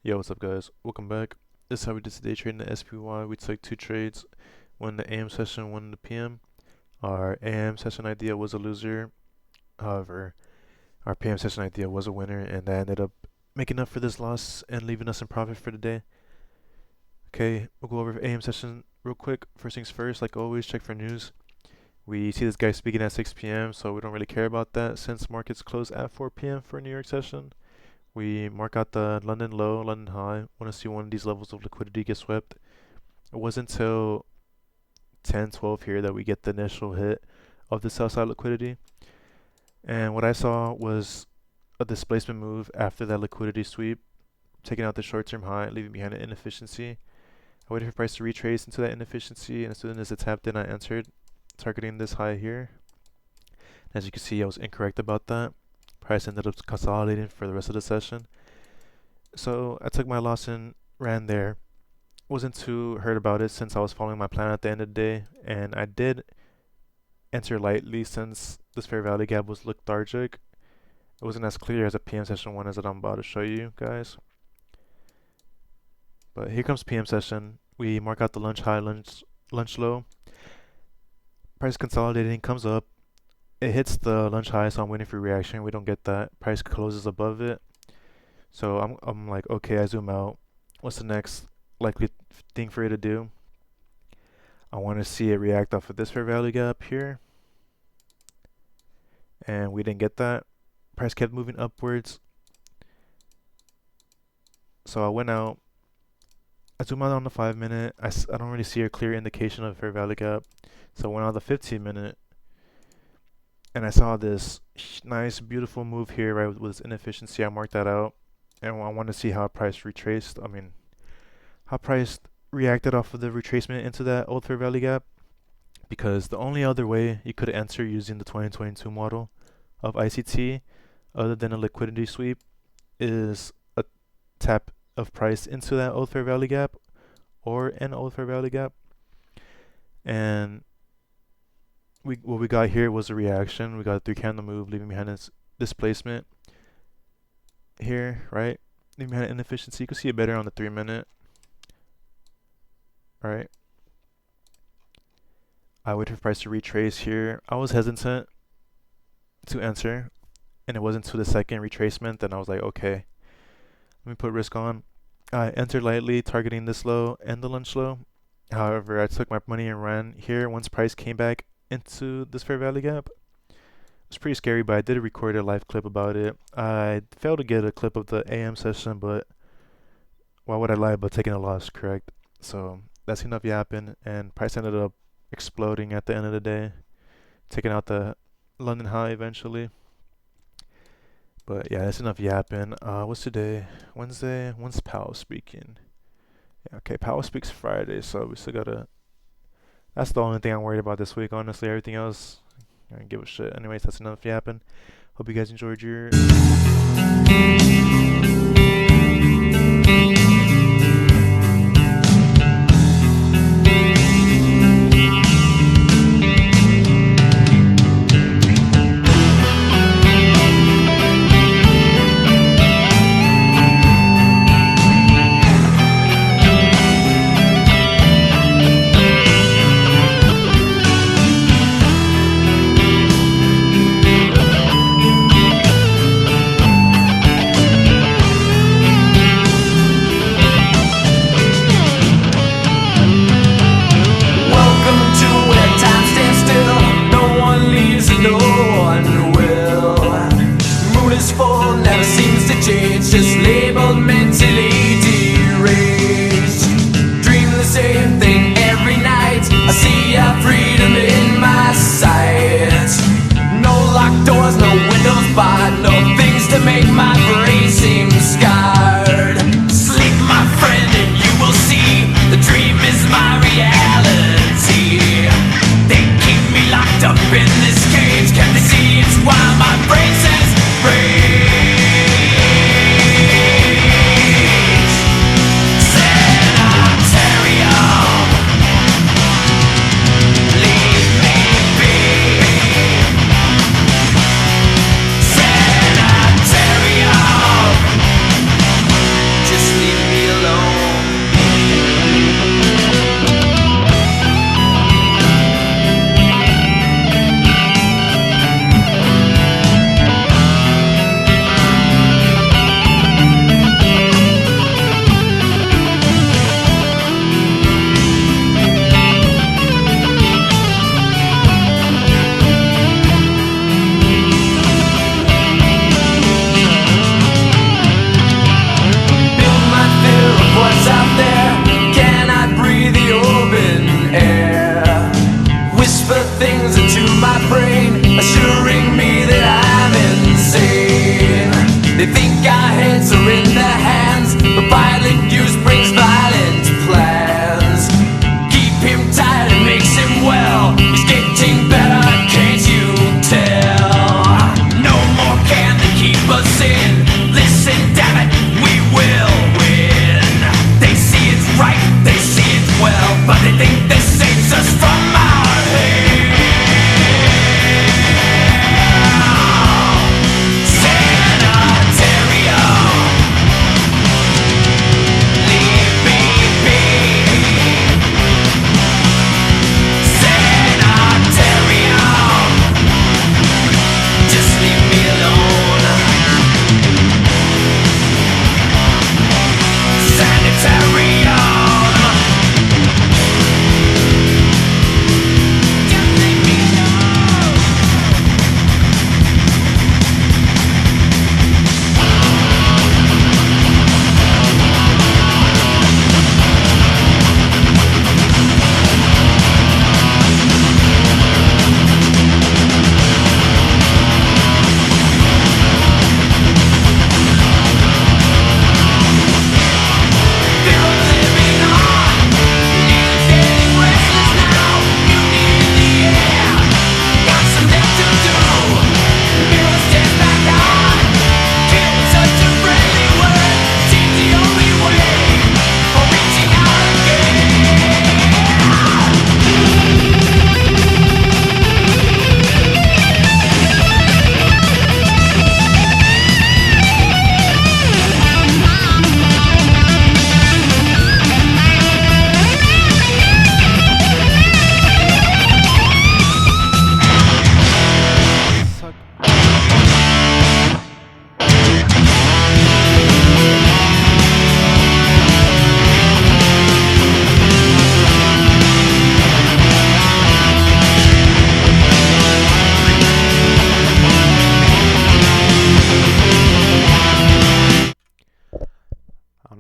Yo, what's up, guys? Welcome back. This is how we did today trading the SPY. We took two trades, one in the AM session, one in the PM. Our AM session idea was a loser. However, our PM session idea was a winner, and that ended up making up for this loss and leaving us in profit for the day. Okay, we'll go over AM session real quick. First things first, like always, check for news. We see this guy speaking at 6 p.m., so we don't really care about that since markets close at 4 p.m. for a New York session. We mark out the London low, London high. Want to see one of these levels of liquidity get swept. It wasn't until 10, 12 here that we get the initial hit of the sell side liquidity. And what I saw was a displacement move after that liquidity sweep, taking out the short-term high, leaving behind an inefficiency. I waited for price to retrace into that inefficiency, and as soon as it tapped in, I entered, targeting this high here. As you can see, I was incorrect about that. Price ended up consolidating for the rest of the session. So I took my loss and ran there. Wasn't too hurt about it since I was following my plan at the end of the day, and I did enter lightly since this fair value gap was lethargic. It wasn't as clear as a PM session one as that I'm about to show you guys. But here comes PM session. We mark out the lunch high, lunch low. Price consolidating, comes up. It hits the lunch high, so I'm waiting for reaction. We don't get that. Price closes above it. So I'm like, okay, I zoom out. What's the next likely thing for it to do? I want to see it react off of this fair value gap here. And we didn't get that. Price kept moving upwards. So I went out. I zoom out on the 5 minute. I don't really see a clear indication of fair value gap. So I went on the 15 minute. And I saw this nice, beautiful move here, right, with this inefficiency. I marked that out. And I want to see how price retraced. How price reacted off of the retracement into that old fair value gap. Because the only other way you could enter using the 2022 model of ICT, other than a liquidity sweep, is a tap of price into that old fair value gap or an old fair value gap. And what we got here was a reaction. We got a 3 candle move, leaving behind its displacement here, right? Leaving behind an inefficiency. You can see it better on the 3 minute. Alright. I waited for price to retrace here. I was hesitant to enter, and it wasn't until the second retracement that I was like, okay, let me put risk on. I entered lightly, targeting this low and the lunch low. However, I took my money and ran here once price came back into this fair value gap. It was pretty scary, but I did record a live clip about it. I failed to get a clip of the AM session, but why would I lie about taking a loss, correct? So that seemed to be happened, and price ended up exploding at the end of the day, taking out the London high eventually. But yeah, that's enough yapping. What's today? Wednesday? When's Powell speaking? Yeah, okay, Powell speaks Friday, so we still gotta. That's the only thing I'm worried about this week, honestly. Everything else, I don't give a shit. Anyways, that's enough yapping. Hope you guys enjoyed your. Just labeled mentally deranged. Dream the same thing every night. I see a freedom in my sight. No locked doors, no windows barred, no things to make my brain seem scarred. Sleep, my friend, and you will see the dream is my reality. They keep me locked up in this cage. Can't they see it's why my brain says rage? Just leave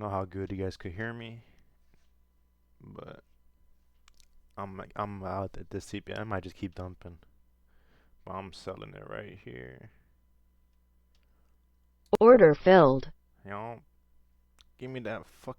know how good you guys could hear me, but I'm out at this CPI. I might just keep dumping, but I'm selling it right here. Order filled. You know, give me that fuck.